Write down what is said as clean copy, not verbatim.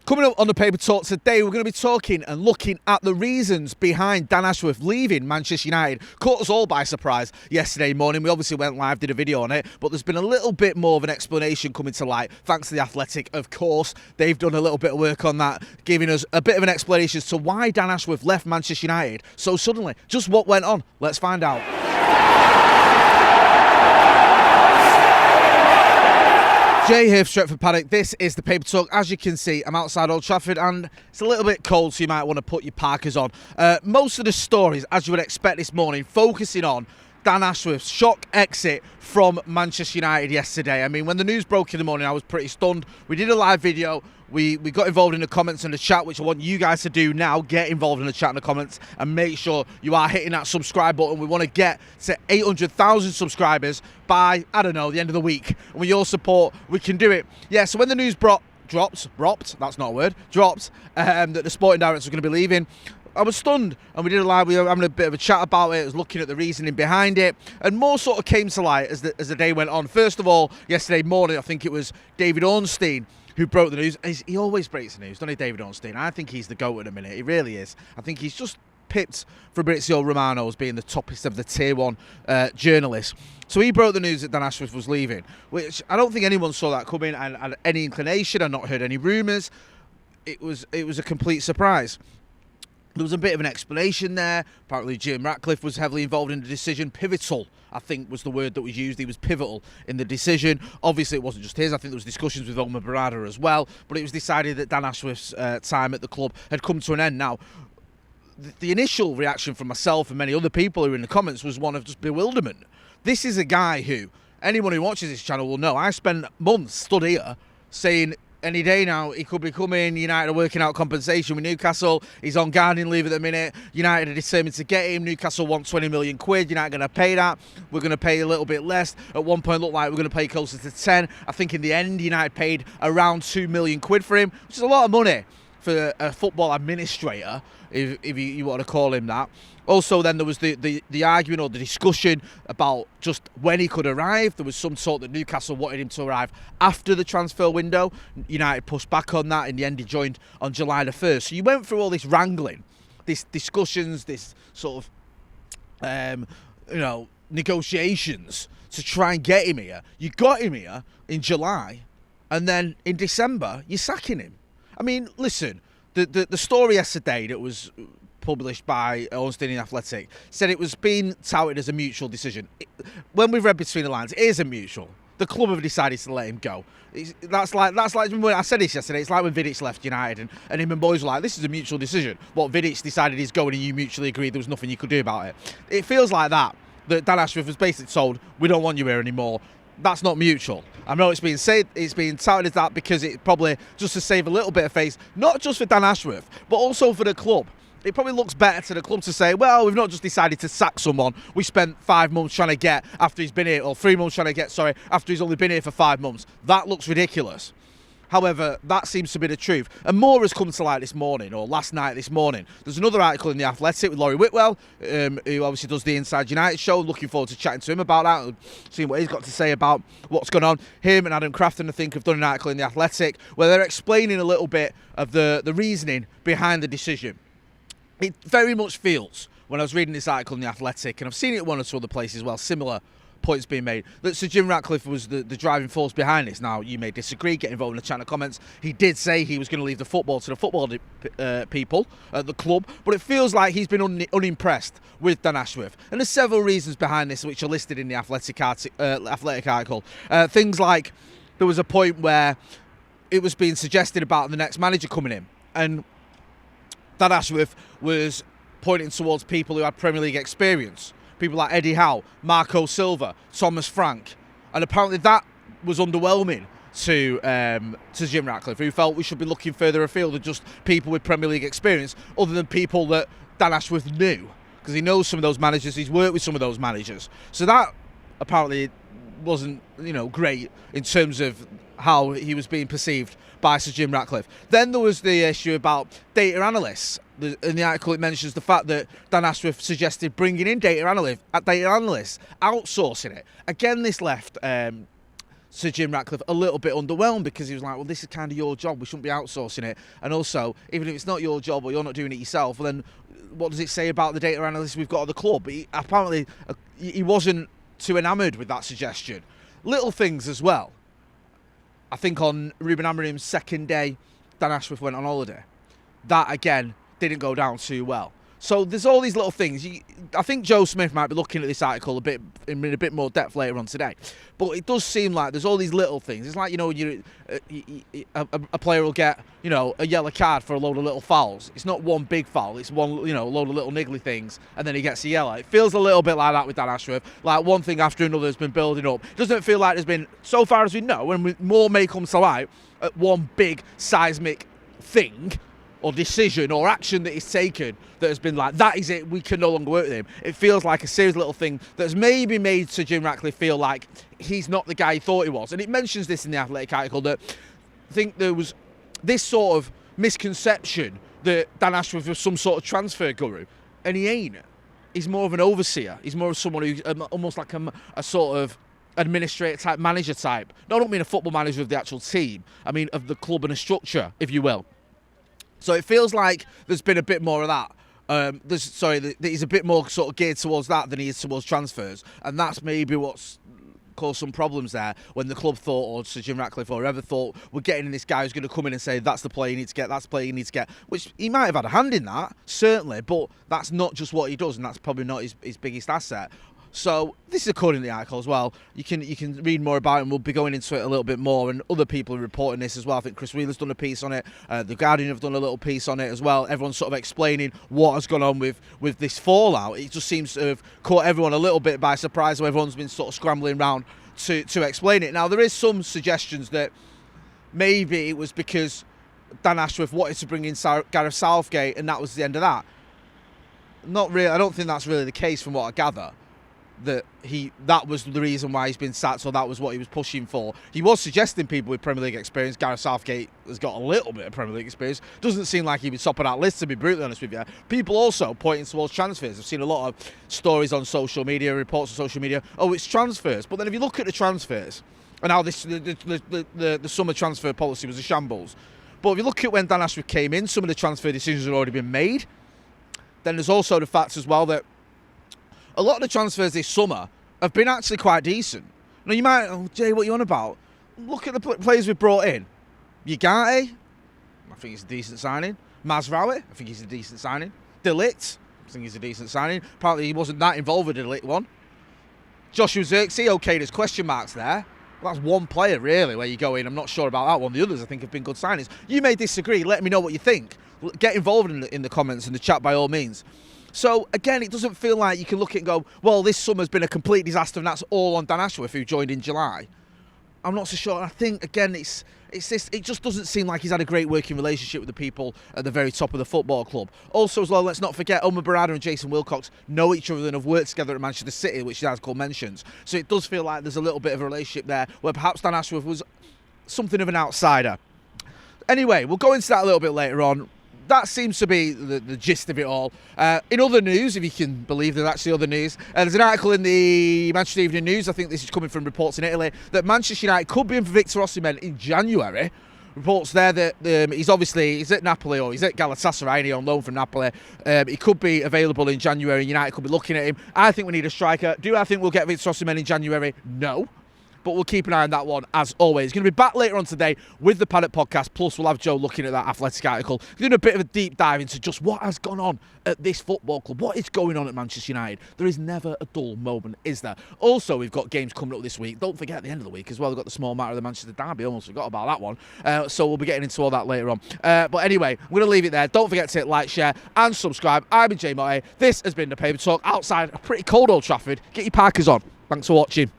Coming up on the Paper Talk today, we're going to be talking and looking at the reasons behind Dan Ashworth leaving Manchester United. Caught us all by surprise yesterday morning. We obviously went live, did a video on it, but there's been a little bit more of an explanation coming to light, thanks to The Athletic, of course. They've done a little bit of work on that, giving us a bit of an explanation as to why Dan Ashworth left Manchester United so suddenly. Just what went on? Let's find out. Jay here for Stretford Paddock. This is the Paper Talk. As you can see, I'm outside Old Trafford and it's a little bit cold, so you might want to put your parkas on. Most of the stories, as you would expect this morning, focusing on Dan Ashworth's shock exit from Manchester United yesterday. I mean, when the news broke in the morning, I was pretty stunned. We did a live video. We got involved in the comments and the chat, which I want you guys to do now. Get involved in the chat and the comments and make sure you are hitting that subscribe button. We want to get to 800,000 subscribers by, I don't know, the end of the week. And with your support, we can do it. Yeah, so when the news dropped, that the sporting director was going to be leaving, I was stunned, and we did a live. We were having a bit of a chat about it. I was looking at the reasoning behind it, and more sort of came to light as the day went on. First of all, yesterday morning, I think it was David Ornstein who broke the news. He always breaks the news, doesn't he, David Ornstein? I think he's the GOAT at a minute. He really is. I think he's just pipped Fabrizio Romano as being the toppest of the Tier 1 journalists. So he broke the news that Dan Ashworth was leaving, which I don't think anyone saw that coming and had any inclination. I've not heard any rumours. It was a complete surprise. There was a bit of an explanation there. Apparently Jim Ratcliffe was heavily involved in the decision. Pivotal, I think, was the word that was used. He was pivotal in the decision. Obviously, it wasn't just his. I think there was discussions with Omar Barada as well. But it was decided that Dan Ashworth's time at the club had come to an end. Now, the initial reaction from myself and many other people who were in the comments was one of just bewilderment. This is a guy who, anyone who watches this channel will know, I spent months stood here saying, any day now, he could be coming. United are working out compensation with Newcastle. He's on gardening leave at the minute. United are determined to get him. Newcastle want 20 million quid. You're not going to pay that. We're going to pay a little bit less. At one point, it looked like we're going to pay closer to 10. I think in the end, United paid around 2 million quid for him, which is a lot of money for a football administrator, if you want to call him that. Also, then there was the argument or the discussion about just when he could arrive. There was some talk that Newcastle wanted him to arrive after the transfer window. United pushed back on that. In the end, he joined on July the 1st. So you went through all this wrangling, these discussions, this sort of, negotiations to try and get him here. You got him here in July, and then in December, you're sacking him. I mean, listen, the story yesterday that was published by Ornstein in The Athletic said it was being touted as a mutual decision. When we've read between the lines, it isn't mutual. The club have decided to let him go. That's like when I said this yesterday. It's like when Vidic left United and him and boys were like, this is a mutual decision. What, Vidic decided he's going and you mutually agreed there was nothing you could do about it. It feels like that Dan Ashworth was basically told, we don't want you here anymore. That's not mutual. I know it's being said, it's being touted as that because it probably just to save a little bit of face, not just for Dan Ashworth, but also for the club. It probably looks better to the club to say, well, we've not just decided to sack someone we spent 5 months trying to get after he's been here, or 3 months trying to get, after he's only been here for 5 months. That looks ridiculous. However, that seems to be the truth. And more has come to light this morning, or last night this morning. There's another article in The Athletic with Laurie Whitwell, who obviously does the Inside United show. Looking forward to chatting to him about that and seeing what he's got to say about what's going on. Him and Adam Crafton, I think, have done an article in The Athletic where they're explaining a little bit of the reasoning behind the decision. It very much feels, when I was reading this article in The Athletic, and I've seen it one or two other places as well, similar points being made, that Sir Jim Ratcliffe was the driving force behind this. Now, you may disagree, get involved in the channel comments. He did say he was going to leave the football to the football people at the club, but it feels like he's been unimpressed with Dan Ashworth. And there's several reasons behind this which are listed in the Athletic article. Things like there was a point where it was being suggested about the next manager coming in, and Dan Ashworth was pointing towards people who had Premier League experience. People like Eddie Howe, Marco Silva, Thomas Frank. And apparently that was underwhelming to Jim Ratcliffe, who felt we should be looking further afield than just people with Premier League experience, other than people that Dan Ashworth knew. Because he knows some of those managers, he's worked with some of those managers. So that apparently wasn't, great in terms of how he was being perceived by Sir Jim Ratcliffe. Then there was the issue about data analysts. In the article, it mentions the fact that Dan Ashworth suggested bringing in data analysts, outsourcing it. Again, this left Sir Jim Ratcliffe a little bit underwhelmed, because he was like, well, this is kind of your job, we shouldn't be outsourcing it. And also, even if it's not your job or you're not doing it yourself, well, then what does it say about the data analysts we've got at the club? But apparently he wasn't too enamoured with that suggestion. Little things as well. I think on Ruben Amorim's second day, Dan Ashworth went on holiday. That, again, didn't go down too well. So there's all these little things. I think Joe Smith might be looking at this article in a bit more depth later on today. But it does seem like there's all these little things. It's like, a player will get, a yellow card for a load of little fouls. It's not one big foul. It's one, a load of little niggly things, and then he gets a yellow. It feels a little bit like that with Dan Ashworth. Like one thing after another has been building up. It doesn't feel like there's been, so far as we know, and more may come to light, at one big seismic thing or decision or action that he's taken that has been like, that is it, we can no longer work with him. It feels like a serious little thing that's maybe made Sir Jim Ratcliffe feel like he's not the guy he thought he was. And it mentions this in the Athletic article, that I think there was this sort of misconception that Dan Ashworth was some sort of transfer guru, and he ain't. He's more of an overseer. He's more of someone who's almost like a sort of administrator type, manager type. No, I don't mean a football manager of the actual team. I mean of the club and a structure, if you will. So it feels like there's been a bit more of that. He's a bit more sort of geared towards that than he is towards transfers. And that's maybe what's caused some problems there, when the club thought, or Sir Jim Ratcliffe or whoever thought, we're getting this guy who's going to come in and say, that's the player you need to get, that's the player you need to get. Which he might have had a hand in that, certainly, but that's not just what he does, and that's probably not his biggest asset. So this is according to the article as well. You can read more about it, and we'll be going into it a little bit more, and other people are reporting this as well. I think Chris Wheeler's done a piece on it, The Guardian have done a little piece on it as well. Everyone's sort of explaining what has gone on with this fallout. It just seems to have caught everyone a little bit by surprise, so everyone's been sort of scrambling around to explain it. Now, there is some suggestions that maybe it was because Dan Ashworth wanted to bring in Gareth Southgate, and that was the end of that. Not really. I don't think that's really the case from what I gather. That was the reason why he's been sacked, so that was what he was pushing for. He was suggesting people with Premier League experience. Gareth Southgate has got a little bit of Premier League experience. Doesn't seem like he would top of that list, to be brutally honest with you. People also pointing towards transfers. I've seen a lot of stories on social media, reports on social media. Oh, it's transfers. But then if you look at the transfers, and how the summer transfer policy was a shambles. But if you look at when Dan Ashworth came in, some of the transfer decisions had already been made. Then there's also the fact as well that a lot of the transfers this summer have been actually quite decent. Now, you might, Jay, what are you on about? Look at the players we've brought in. Ugarte, I think he's a decent signing. Mazraoui, I think he's a decent signing. De Ligt, I think he's a decent signing. Apparently, he wasn't that involved with the De Ligt one. Joshua Zirkzee, okay, there's question marks there. Well, that's one player, really, where you go in. I'm not sure about that one. The others, I think, have been good signings. You may disagree. Let me know what you think. Get involved in the comments and the chat by all means. So, again, it doesn't feel like you can look at it and go, well, this summer's been a complete disaster and that's all on Dan Ashworth, who joined in July. I'm not so sure. I think, again, it just doesn't seem like he's had a great working relationship with the people at the very top of the football club. Also, as well, let's not forget, Omar Barada and Jason Wilcox know each other and have worked together at Manchester City, which the article mentions. So it does feel like there's a little bit of a relationship there where perhaps Dan Ashworth was something of an outsider. Anyway, we'll go into that a little bit later on. That seems to be the gist of it all. In other news, if you can believe there's actually other news, there's an article in the Manchester Evening News, I think this is coming from reports in Italy, that Manchester United could be in for Victor Osimhen in January. Reports there that he's at Napoli, or he's at Galatasaray on loan from Napoli. He could be available in January, and United could be looking at him. I think we need a striker. Do I think we'll get Victor Osimhen in January? No. But we'll keep an eye on that one, as always. Going to be back later on today with the Paddock Podcast, plus we'll have Joe looking at that Athletic article, doing a bit of a deep dive into just what has gone on at this football club, what is going on at Manchester United. There is never a dull moment, is there? Also, we've got games coming up this week. Don't forget at the end of the week as well, we've got the small matter of the Manchester Derby. Almost forgot about that one. So we'll be getting into all that later on. But anyway, I'm going to leave it there. Don't forget to hit like, share and subscribe. I've been Jay Motte. This has been the Paper Talk outside a pretty cold Old Trafford. Get your parkers on. Thanks for watching.